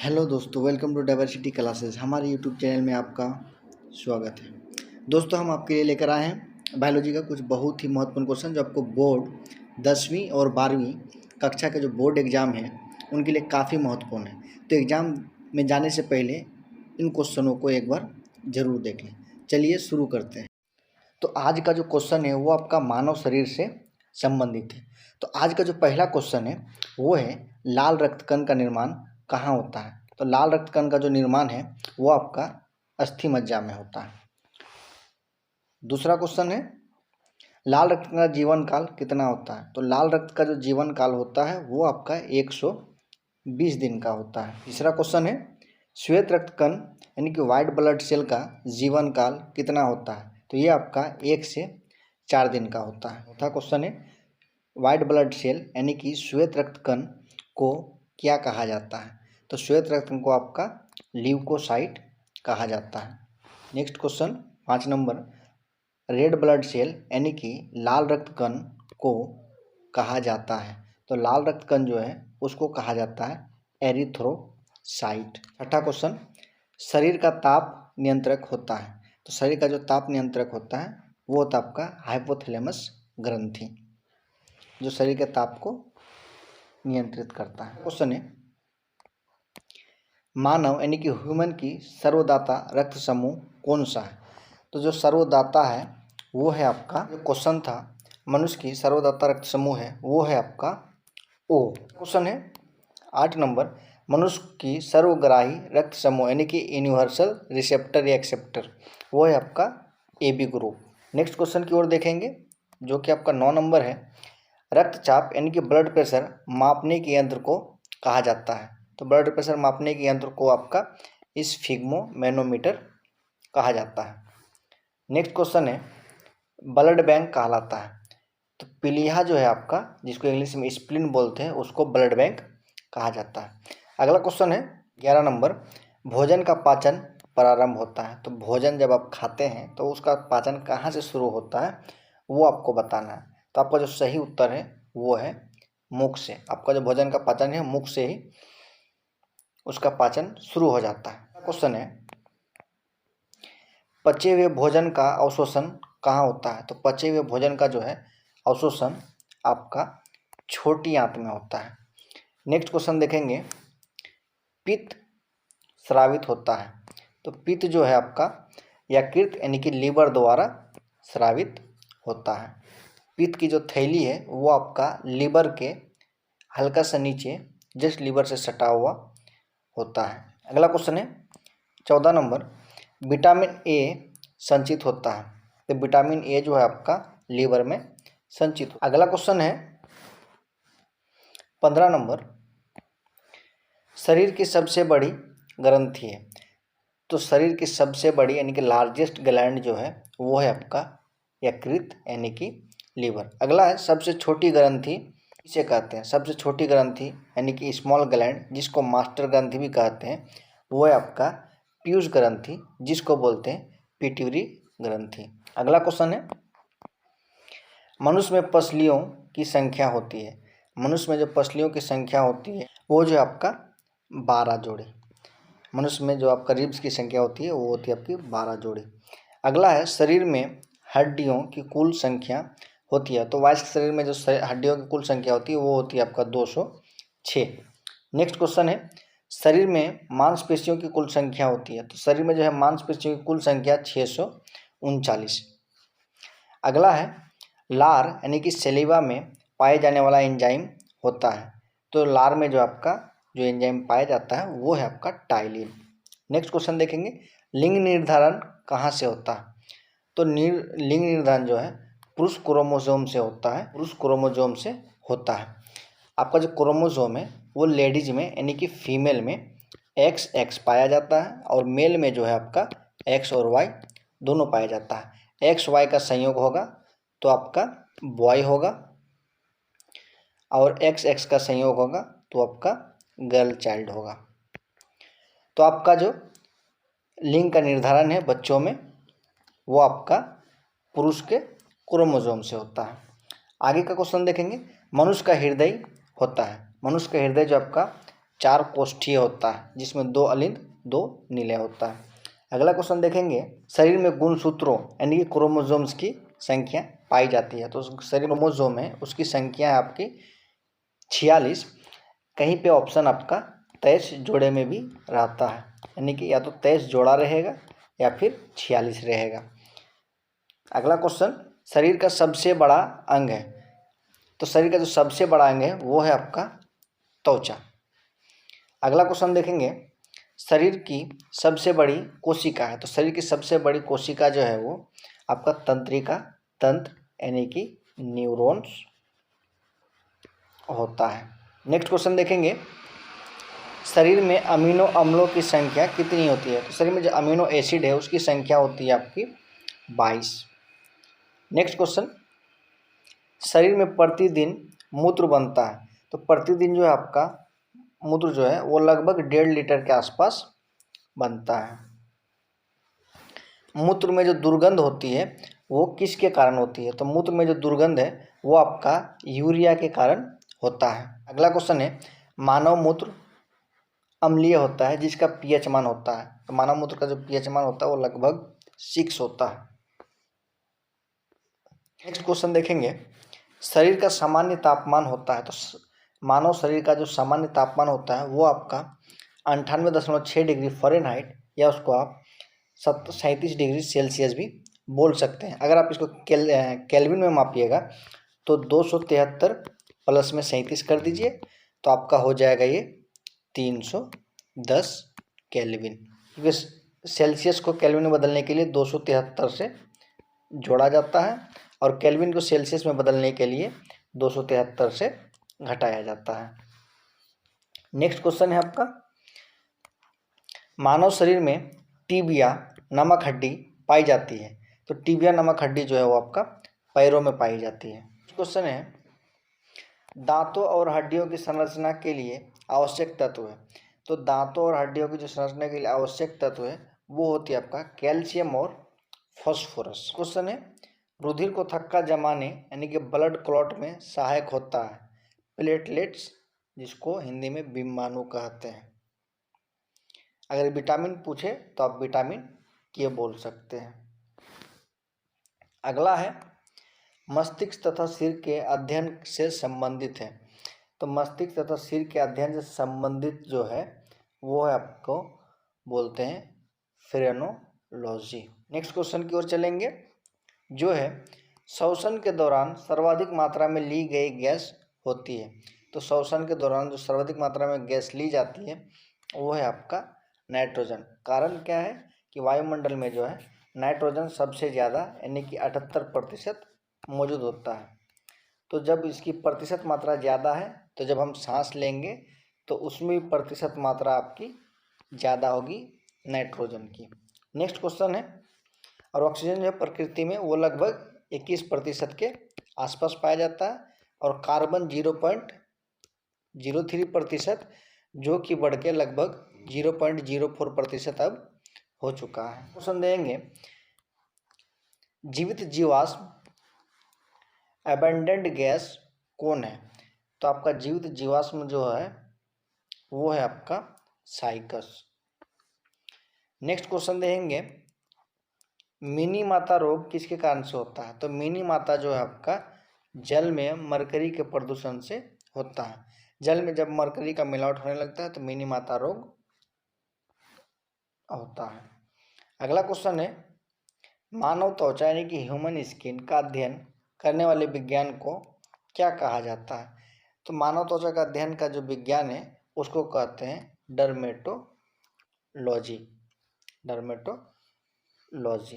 Hello दोस्तों, welcome to diversity classes. हमारे YouTube channel में आपका स्वागत है। दोस्तों, हम आपके लिए लेकर आए हैं बायोलॉजी का कुछ बहुत ही महत्वपूर्ण क्वेश्चन जो आपको बोर्ड 10वीं और 12वीं कक्षा के जो बोर्ड एग्ज़ाम है उनके लिए काफ़ी महत्वपूर्ण है। तो एग्ज़ाम में जाने से पहले इन क्वेश्चनों को एक बार ज़रूर देख लें। चलिए शुरू करते हैं। तो आज का जो क्वेश्चन है वो आपका मानव शरीर से संबंधित है। तो आज का जो पहला क्वेश्चन है वो है लाल रक्त कण का निर्माण कहाँ होता है। तो लाल रक्त कण का जो निर्माण है वो आपका अस्थि मज्जा में होता है। दूसरा क्वेश्चन है लाल रक्त का जीवन काल कितना होता है। तो लाल रक्त का जो जीवन काल होता है वो आपका 120 दिन का होता है। तीसरा क्वेश्चन है श्वेत रक्त कण यानी कि व्हाइट ब्लड सेल का जीवन काल कितना होता है। तो ये आपका 1 से 4 दिन का होता है। चौथा क्वेश्चन है व्हाइट ब्लड सेल यानी कि श्वेत रक्त कण को क्या कहा जाता है। तो श्वेत रक्त कण को आपका ल्यूकोसाइट कहा जाता है। नेक्स्ट क्वेश्चन 5 नंबर रेड ब्लड सेल यानी कि लाल रक्त कण को कहा जाता है। तो लाल रक्त कण जो है उसको कहा जाता है एरिथ्रोसाइट। छठा क्वेश्चन शरीर का ताप नियंत्रक होता है। तो शरीर का जो ताप नियंत्रक होता है वो होता है आपका हाइपोथैलेमस ग्रंथि जो शरीर के ताप को नियंत्रित करता है। क्वेश्चन है मानव यानी कि ह्यूमन की सर्वदाता रक्त समूह कौन सा है। तो जो सर्वदाता है वो है आपका, जो क्वेश्चन था मनुष्य की सर्वदाता रक्त समूह है वो है आपका ओ। क्वेश्चन है 8 नंबर मनुष्य की सर्वग्राही रक्त समूह यानी कि यूनिवर्सल रिसेप्टर या एक्सेप्टर वो है आपका A B group. Next question की ओर देखेंगे जो कि आपका 9 नंबर है रक्तचाप यानी कि ब्लड प्रेशर मापने के यंत्र को कहा जाता है। तो ब्लड प्रेशर मापने के यंत्र को आपका स्फिग्मोमैनोमीटर कहा जाता है। नेक्स्ट क्वेश्चन है ब्लड बैंक कहलाता है। तो पीलिया जो है आपका जिसको इंग्लिश में स्प्लीन बोलते हैं उसको ब्लड बैंक कहा जाता है। अगला क्वेश्चन है 11 नंबर भोजन का पाचन प्रारंभ होता है। तो भोजन जब आप खाते हैं तो उसका पाचन कहाँ से शुरू होता है वो आपको बताना है। तो आपका जो सही उत्तर है वो है मुख से। आपका जो भोजन का पाचन है मुख से ही उसका पाचन शुरू हो जाता है। क्वेश्चन है पचे हुए भोजन का अवशोषण कहाँ होता है। तो पचे हुए भोजन का जो है अवशोषण आपका छोटी आंत में होता है। नेक्स्ट क्वेश्चन देखेंगे पित्त स्रावित होता है। तो पित्त जो है आपका यकृत यानी कि लीवर द्वारा स्रावित होता है। पित्त की जो थैली है वो आपका लीवर के हल्का सा नीचे जस्ट लीवर से सटा हुआ होता है। अगला क्वेश्चन है 14 नंबर विटामिन ए संचित होता है। तो विटामिन ए जो है आपका लीवर में संचित। अगला क्वेश्चन है 15 नंबर शरीर की सबसे बड़ी ग्रंथि है। तो शरीर की सबसे बड़ी यानी कि लार्जेस्ट ग्लैंड जो है वो है आपका यकृत यानी कि लीवर। अगला है सबसे छोटी ग्रंथि इसे कहते हैं। सबसे छोटी ग्रंथि यानी कि स्मॉल ग्लैंड जिसको मास्टर ग्रंथि भी कहते हैं वो है आपका पीयूष ग्रंथि जिसको बोलते हैं पिट्यूटरी ग्रंथि। अगला क्वेश्चन है मनुष्य में पसलियों की संख्या होती है। मनुष्य में जो पसलियों की संख्या होती है वो जो आपका 12 जोड़ी। मनुष्य में जो आपका रिब्स की संख्या होती है वो होती है आपकी 12 जोड़ी। अगला है शरीर में हड्डियों की कुल संख्या होती है। तो वयस्क शरीर में जो हड्डियों की कुल संख्या होती है वो होती है आपका 206। नेक्स्ट क्वेश्चन है शरीर में मांसपेशियों की कुल संख्या होती है। तो शरीर में जो है मांसपेशियों की कुल संख्या 639। अगला है लार यानी कि सेलिवा में पाए जाने वाला एंजाइम होता है। तो लार में जो आपका जो एंजाइम पाया जाता है वो है आपका टाइलिन। नेक्स्ट क्वेश्चन देखेंगे लिंग निर्धारण कहाँ से होता है। तो लिंग निर्धारण जो है पुरुष क्रोमोसोम से होता है। पुरुष क्रोमोसोम से होता है। आपका जो क्रोमोसोम है वो लेडीज में यानी कि फीमेल में XX पाया जाता है और मेल में जो है आपका X और Y दोनों पाया जाता है। XY का संयोग होगा तो आपका बॉय होगा और XX का संयोग होगा तो आपका गर्ल चाइल्ड होगा। तो आपका जो लिंग का निर्धारण है बच्चों में वो आपका पुरुष के क्रोमोसोम से होता है। आगे का क्वेश्चन देखेंगे मनुष्य का हृदय होता है। मनुष्य का हृदय जो आपका 4 कोष्ठीय होता है, जिसमें 2 अलिंद 2 नीले होता है। अगला क्वेश्चन देखेंगे, शरीर में गुणसूत्रों यानी कि क्रोमोसोम्स की संख्या पाई जाती है। तो शरीर क्रोमोसोम है उसकी संख्या है आपकी 46। कहीं पे ऑप्शन आपका 23 जोड़े में भी रहता है, यानी कि या तो 23 जोड़ा रहेगा या फिर 46 रहेगा। अगला क्वेश्चन, शरीर का सबसे बड़ा अंग है। तो शरीर का जो सबसे बड़ा अंग है वो है आपका त्वचा। अगला क्वेश्चन देखेंगे, शरीर की सबसे बड़ी कोशिका है। तो शरीर की सबसे बड़ी कोशिका जो है वो आपका तंत्रिका तंत्र यानी कि न्यूरॉन्स होता है। नेक्स्ट क्वेश्चन देखेंगे, शरीर में अमीनो अम्लों की संख्या कितनी होती है। तो शरीर में जो अमीनो एसिड है उसकी संख्या होती है आपकी 22। नेक्स्ट क्वेश्चन, शरीर में प्रतिदिन मूत्र बनता है। तो प्रतिदिन जो है आपका मूत्र जो है वो लगभग 1.5 लीटर के आसपास बनता है। मूत्र में जो दुर्गंध होती है वो किसके कारण होती है। तो मूत्र में जो दुर्गंध है वो आपका यूरिया के कारण होता है। अगला क्वेश्चन है, मानव मूत्र अम्लीय होता है जिसका पीएच मान होता है। तो मानव मूत्र का जो पीएच मान होता है वो लगभग 6 होता है। नेक्स्ट क्वेश्चन देखेंगे, शरीर का सामान्य तापमान होता है। तो मानव शरीर का जो सामान्य तापमान होता है वो आपका 98.6 डिग्री फ़ारेनहाइट या उसको आप 37 डिग्री सेल्सियस भी बोल सकते हैं। अगर आप इसको केल्विन में मापिएगा तो 273 प्लस में 37 कर दीजिए तो आपका हो जाएगा ये 310 केल्विन। क्योंकि सेल्सियस को केल्विन में बदलने के लिए 273 से जोड़ा जाता है और केल्विन को सेल्सियस में बदलने के लिए 273 से घटाया जाता है। नेक्स्ट क्वेश्चन है आपका, मानव शरीर में टीबिया नामक हड्डी पाई जाती है। तो टीबिया नामक हड्डी जो है वो आपका पैरों में पाई जाती है। क्वेश्चन है, दांतों और हड्डियों की संरचना के लिए आवश्यक तत्व है। तो दांतों और हड्डियों की जो संरचना के लिए आवश्यक तत्व है वो होती है आपका कैल्शियम और फास्फोरस। क्वेश्चन है, रुधिर को थक्का जमाने यानी कि ब्लड क्लॉट में सहायक होता है प्लेटलेट्स, जिसको हिंदी में बिम्बाणु कहते हैं। अगर विटामिन पूछे तो आप विटामिन के बोल सकते हैं। अगला है, मस्तिष्क तथा सिर के अध्ययन से संबंधित है। तो मस्तिष्क तथा सिर के अध्ययन से संबंधित जो है वो है आपको बोलते हैं फ्रेनोलॉजी। नेक्स्ट क्वेश्चन की ओर चलेंगे, जो है श्वसन के दौरान सर्वाधिक मात्रा में ली गई गैस होती है। तो श्वसन के दौरान जो सर्वाधिक मात्रा में गैस ली जाती है वो है आपका नाइट्रोजन। कारण क्या है कि वायुमंडल में जो है नाइट्रोजन सबसे ज़्यादा यानी कि 78% मौजूद होता है। तो जब इसकी प्रतिशत मात्रा ज़्यादा है तो जब हम सांस लेंगे तो उसमें भी प्रतिशत मात्रा आपकी ज़्यादा होगी नाइट्रोजन की। नेक्स्ट क्वेश्चन है, और ऑक्सीजन जो है प्रकृति में वो लगभग 21% के आसपास पाया जाता है और कार्बन 0.03%, जो कि बढ़ के लगभग 0.04% अब हो चुका है। क्वेश्चन देंगे, जीवित जीवाश्म एबंडेंट गैस कौन है। तो आपका जीवित जीवाश्म जो है वो है आपका साइकस। नेक्स्ट क्वेश्चन देखेंगे, मिनी माता रोग किसके कारण से होता है। तो मिनी माता जो है आपका जल में मरकरी के प्रदूषण से होता है। जल में जब मरकरी का मिलावट होने लगता है तो मिनी माता रोग होता है। अगला क्वेश्चन है, मानव त्वचा यानी कि ह्यूमन स्किन का अध्ययन करने वाले विज्ञान को क्या कहा जाता है। तो मानव त्वचा का अध्ययन का जो विज्ञान है उसको कहते हैं डर्मेटोलॉजी। डर्मेटोलॉजी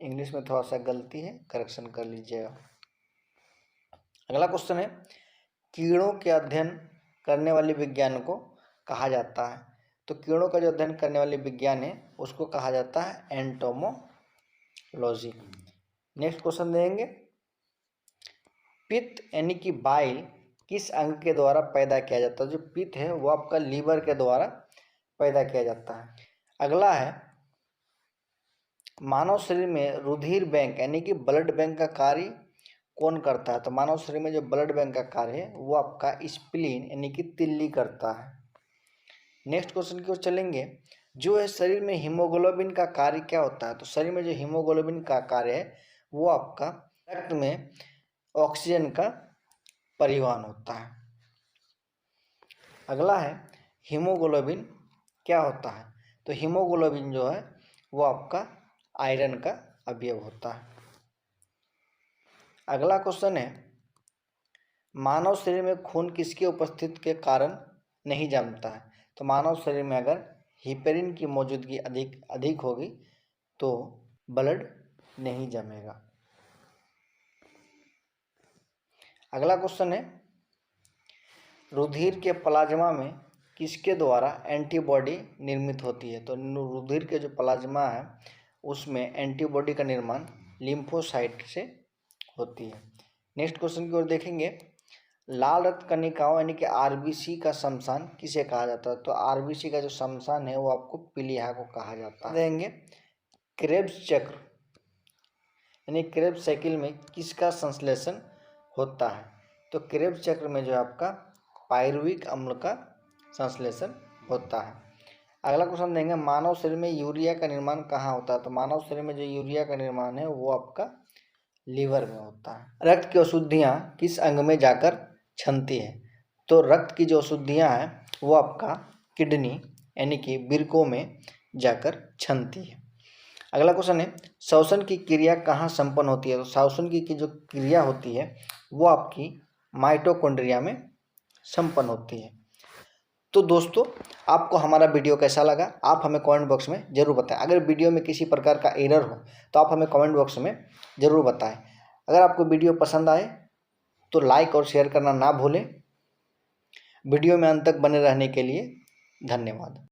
इंग्लिश में थोड़ा सा गलती है, करेक्शन कर लीजिएगा। अगला क्वेश्चन है, कीड़ों के अध्ययन करने वाले विज्ञान को कहा जाता है। तो कीड़ों का जो अध्ययन करने वाले विज्ञान है उसको कहा जाता है एंटोमोलॉजी। नेक्स्ट क्वेश्चन देंगे, पित्त यानी कि बाइल किस अंग के द्वारा पैदा किया जाता है। जो पित्त है वो आपका लीवर के द्वारा पैदा किया जाता है। अगला है, मानव शरीर में रुधिर बैंक यानी कि ब्लड बैंक का कार्य कौन करता है। तो मानव शरीर में जो ब्लड बैंक का कार्य है वो आपका स्प्लीन यानी कि तिल्ली करता है। नेक्स्ट क्वेश्चन की ओर चलेंगे, जो है शरीर में हीमोग्लोबिन का कार्य क्या होता है। तो शरीर में जो हीमोग्लोबिन का कार्य है वो आपका रक्त में ऑक्सीजन का परिवहन होता है। अगला है हीमोग्लोबिन क्या होता है। तो हीमोग्लोबिन जो है वो आपका आयरन का अवयव होता है। अगला क्वेश्चन है, मानव शरीर में खून किसकी उपस्थिति के कारण नहीं जमता है। तो मानव शरीर में अगर हिपेरिन की मौजूदगी अधिक होगी तो ब्लड नहीं जमेगा। अगला क्वेश्चन है, रुधिर के प्लाज्मा में किसके द्वारा एंटीबॉडी निर्मित होती है। तो रुधिर के जो प्लाज्मा है उसमें एंटीबॉडी का निर्माण लिम्फोसाइट से होती है। नेक्स्ट क्वेश्चन की ओर देखेंगे, लाल रक्त कणिकाओं यानी कि आरबीसी का शमशान किसे कहा जाता है। तो आरबीसी का जो शमशान है वो आपको पीलिया को कहा जाता है। देखेंगे क्रेब्स चक्र यानी क्रेब्स साइकिल में किसका संश्लेषण होता है। तो क्रेब्स चक्र में जो है आपका पायरुविक अम्ल का संश्लेषण होता है। अगला क्वेश्चन देंगे, मानव शरीर में यूरिया का निर्माण कहाँ होता है। तो मानव शरीर में जो यूरिया का निर्माण है वो आपका लीवर में होता है। रक्त की अशुद्धियाँ किस अंग में जाकर छनती है। तो रक्त की जो अशुद्धियाँ हैं वो आपका किडनी यानी कि वृक्कों में जाकर छनती है। अगला क्वेश्चन है, श्वसन की क्रिया कहाँ संपन्न होती है। तो श्वसन की जो क्रिया होती है वो आपकी माइटोकॉन्ड्रिया में संपन्न होती है। तो दोस्तों आपको हमारा वीडियो कैसा लगा आप हमें कमेंट बॉक्स में ज़रूर बताएं। अगर वीडियो में किसी प्रकार का एरर हो तो आप हमें कमेंट बॉक्स में ज़रूर बताएं। अगर आपको वीडियो पसंद आए तो लाइक और शेयर करना ना भूलें। वीडियो में अंत तक बने रहने के लिए धन्यवाद।